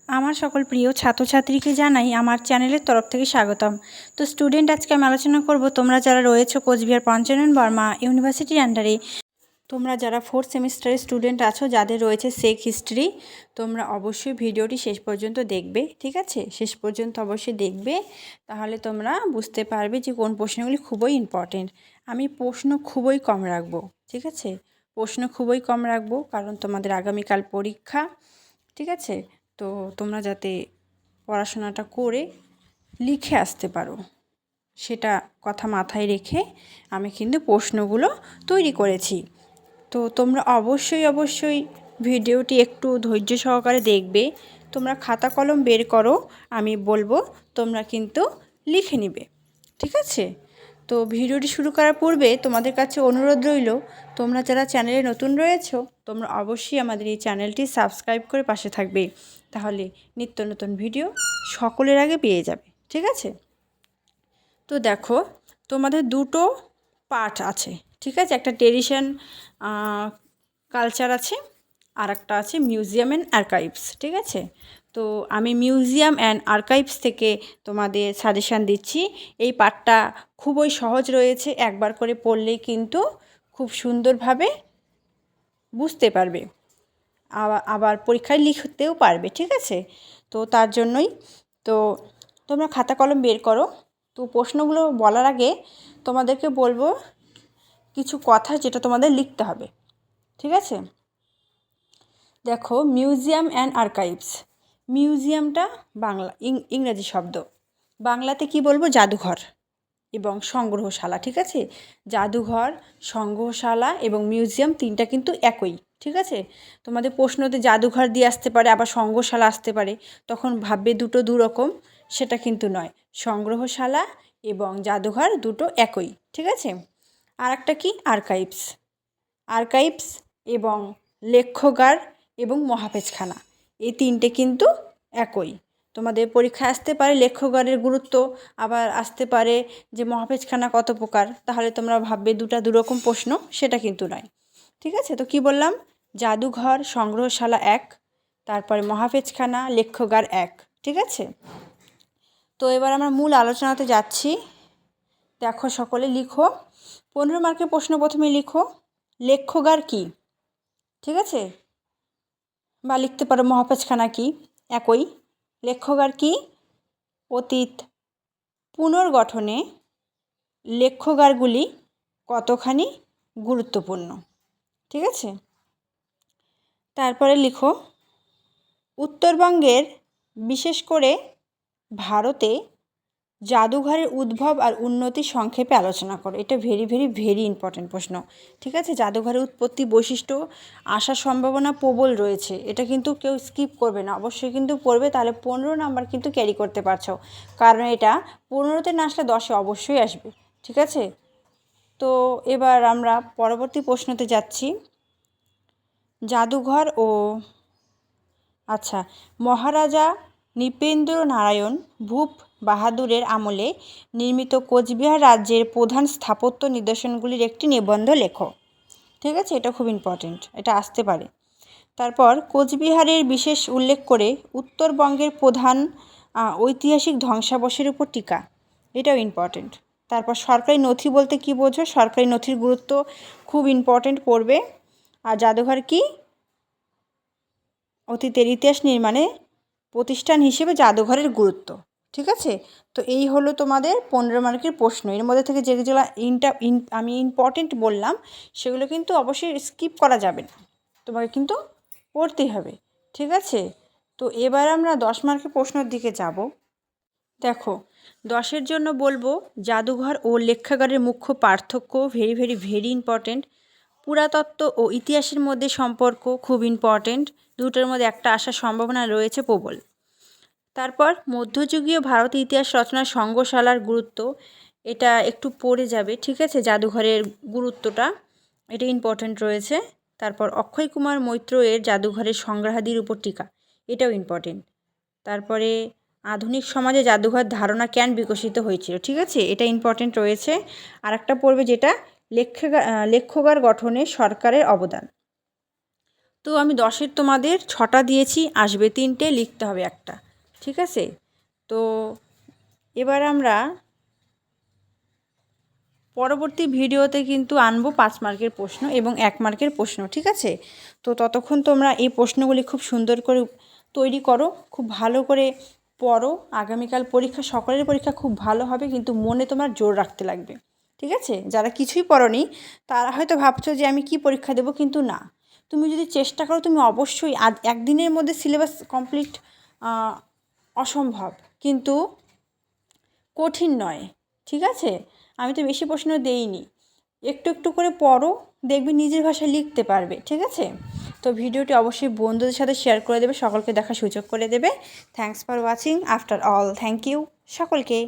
আমার সকল প্রিয় ছাত্রছাত্রীকে জানাই আমার চ্যানেলের তরফ থেকে স্বাগতম। তো স্টুডেন্ট, আজকে আমি আলোচনা করব তোমরা যারা রয়েছো কোচবিহার পঞ্চানন বর্মা ইউনিভার্সিটির আন্ডারে, তোমরা যারা 4th সেমিস্টারের স্টুডেন্ট আছো, যাদের রয়েছে সেক হিস্ট্রি, তোমরা অবশ্যই ভিডিওটি শেষ পর্যন্ত দেখবে। ঠিক আছে, শেষ পর্যন্ত অবশ্যই দেখবে, তাহলে তোমরা বুঝতে পারবে যে কোন প্রশ্নগুলি খুবই ইম্পর্টেন্ট। আমি প্রশ্ন খুবই কম রাখবো, ঠিক আছে, প্রশ্ন খুবই কম রাখবো, কারণ তোমাদের আগামীকাল পরীক্ষা। ঠিক আছে, তো তোমরা যাতে পড়াশোনাটা করে লিখে আসতে পারো, সেটা কথা মাথায় রেখে আমি কিন্তু প্রশ্নগুলো তৈরি করেছি। তো তোমরা অবশ্যই ভিডিওটি একটু ধৈর্য সহকারে দেখবে। তোমরা খাতা কলম বের করো, আমি বলবো, তোমরা কিন্তু লিখে নিবে। ঠিক আছে, তো ভিডিওটি শুরু করার পূর্বে তোমাদের কাছে অনুরোধ রইল, তোমরা যারা চ্যানেলে নতুন রয়েছো, তোমরা অবশ্যই আমাদের এই চ্যানেলটি সাবস্ক্রাইব করে পাশে থাকবে, তাহলে নিত্য নতুন ভিডিও সকলের আগে পেয়ে যাবে। ঠিক আছে, তো দেখো, তোমাদের দুটো পার্ট আছে। ঠিক আছে, একটা ট্রেডিশন কালচার আছে, আর একটা আছে মিউজিয়াম অ্যান্ড আর্কাইভস। ঠিক আছে, তো আমি মিউজিয়াম অ্যান্ড আর্কাইভস থেকে তোমাদের সাজেশান দিচ্ছি। এই পার্টটা খুবই সহজ রয়েছে, একবার করে পড়লেই কিন্তু খুব সুন্দরভাবে বুঝতে পারবে, আবার পরীক্ষায় লিখতেও পারবে। ঠিক আছে, তো তার জন্যই তো তোমরা খাতা কলম বের করো। তো প্রশ্নগুলো বলার আগে তোমাদেরকে বলবো কিছু কথা, যেটা তোমাদের লিখতে হবে। ঠিক আছে, দেখো, মিউজিয়াম অ্যান্ড আর্কাইভস। মিউজিয়ামটা বাংলা ইংরাজি শব্দ, বাংলাতে কি বলবো, জাদুঘর এবং সংগ্রহশালা। ঠিক আছে, জাদুঘর, সংগ্রহশালা এবং মিউজিয়াম তিনটা কিন্তু একই। ঠিক আছে, তোমাদের প্রশ্নতে জাদুঘর দিয়ে আসতে পারে, আবার সংগ্রহশালা আসতে পারে, তখন ভাববে দুটো দুরকম, সেটা কিন্তু নয়। সংগ্রহশালা এবং জাদুঘর দুটো একই। ঠিক আছে, আর একটা কি, আর্কাইভস। আর্কাইভস এবং লেখ্যগার এবং মহাপেজখানা, এই তিনটে কিন্তু একই। তোমাদের পরীক্ষায় আসতে পারে লেখ্যগারের গুরুত্ব, আবার আসতে পারে যে মহাপেজখানা কত প্রকার, তাহলে তোমরা ভাববে দুটা দুরকম প্রশ্ন, সেটা কিন্তু নয়। ঠিক আছে, তো কি বললাম, জাদুঘর সংগ্রহশালা এক, তারপরে মহাপেজখানা লেখ্যগার এক। ঠিক আছে, তো এবার আমরা মূল আলোচনাতে যাচ্ছি। দেখো, সকলে লিখো, 15 মার্কের প্রশ্ন প্রথমে লিখো, লেখ্যগার কি। ঠিক আছে, বা লিখতে পারো মহাপেজখানা কি, একই। লেখ্যগার কি, অতীত পুনর্গঠনে লেখ্যগারগুলি কতখানি গুরুত্বপূর্ণ। ঠিক আছে, তারপরে লিখো, উত্তরবঙ্গের, বিশেষ করে ভারতে জাদুঘরের উদ্ভব আর উন্নতি সংক্ষেপে আলোচনা করো। এটা ভেরি ইম্পর্টেন্ট প্রশ্ন। ঠিক আছে, জাদুঘরের উৎপত্তি, বৈশিষ্ট্য, আসার সম্ভাবনা প্রবল রয়েছে, এটা কিন্তু কেউ স্কিপ করবে না, অবশ্যই কিন্তু পড়বে, তাহলে 15 নাম্বার কিন্তু ক্যারি করতে পারছো, কারণ এটা 15তে না আসলে 10-এ অবশ্যই আসবে। ঠিক আছে, তো এবার আমরা পরবর্তী প্রশ্নতে যাচ্ছি। জাদুঘর ও আচ্ছা, মহারাজা নৃপেন্দ্র নারায়ণ ভূপ বাহাদুরের আমলে নির্মিত কোচবিহার রাজ্যের প্রধান স্থাপত্য নিদর্শনগুলির একটি নিবন্ধ লেখো। ঠিক আছে, এটা খুব ইম্পর্টেন্ট, এটা আসতে পারে। তারপর কোচবিহারের বিশেষ উল্লেখ করে উত্তরবঙ্গের প্রধান ঐতিহাসিক ধ্বংসাবশের উপর টিকা, এটাও ইম্পর্টেন্ট। তারপর সরকারি নথি বলতে কি বোঝো, সরকারি নথির গুরুত্ব খুব ইম্পর্টেন্ট পড়বে। আর জাদুঘর কি, অতীতের ইতিহাস নির্মাণে প্রতিষ্ঠান হিসেবে জাদুঘরের গুরুত্ব। ঠিক আছে, তো এই হলো তোমাদের 15 মার্কের প্রশ্ন। এর মধ্যে থেকে যেগুলো আমি ইম্পর্টেন্ট বললাম, সেগুলো কিন্তু অবশ্যই স্কিপ করা যাবে না, তোমাকে কিন্তু পড়তেই হবে। ঠিক আছে, তো এবার আমরা 10 মার্কের প্রশ্নের দিকে যাব। দেখো, 10-এর জন্য বলবো জাদুঘর ও লেখ্যাগারের মুখ্য পার্থক্য, ভেরি ইম্পর্টেন্ট। পুরাতত্ত্ব ও ইতিহাসের মধ্যে সম্পর্ক খুব ইম্পর্টেন্ট, দুটোর মধ্যে একটা আসার সম্ভাবনা রয়েছে প্রবল। তারপর মধ্যযুগীয় ভারতীয় ইতিহাস রচনার সংগ্রহশালার গুরুত্ব, এটা একটু পড়ে যাবে। ঠিক আছে, জাদুঘরের গুরুত্বটা, এটা ইম্পর্টেন্ট রয়েছে। তারপর অক্ষয় কুমার মৈত্র এর জাদুঘরের সংগ্রহাদির উপর টিকা, এটাও ইম্পর্টেন্ট। তারপরে আধুনিক সমাজে জাদুঘর ধারণা কেন বিকশিত হয়েছিল। ঠিক আছে, এটা ইম্পর্টেন্ট রয়েছে। আর একটা পড়বে যেটা লেখ্যগার গঠনে সরকারের অবদান। তো আমি 10-এর তোমাদের 6টা দিয়েছি, আসবে 3টে, লিখতে হবে একটা, ঠিক আছে। তো এবার আমরা পরবর্তী ভিডিওতে কিন্তু আনবো 5 মার্কের প্রশ্ন এবং 1 মার্কের প্রশ্ন, ঠিক আছে। তো ততক্ষণ তোমরা এই প্রশ্নগুলি খুব সুন্দর করে তৈরি করো, খুব ভালো করে পড়ো। আগামীকাল পরীক্ষা, সকলের পরীক্ষা খুব ভালো হবে, কিন্তু মনে তোমার জোর রাখতে লাগবে, ঠিক আছে। যারা কিছুই পড়োনি তারা হয়তো ভাবছো যে আমি কি পরীক্ষা দেবো, কিন্তু না, তুমি যদি চেষ্টা করো তুমি অবশ্যই একদিনের মধ্যে সিলেবাস কমপ্লিট অসম্ভব, কিন্তু কঠিন নয়, ঠিক আছে। আমি তো বেশি প্রশ্ন দেইনি, একটু একটু করে পড়ো, দেখবে নিজের ভাষায় লিখতে পারবে, ঠিক আছে। তো ভিডিওটি অবশ্যই বন্ধুদের সাথে শেয়ার করে দেবে, সকলকে দেখার সুযোগ করে দেবে। Thanks for watching after all, thank you সকলকে।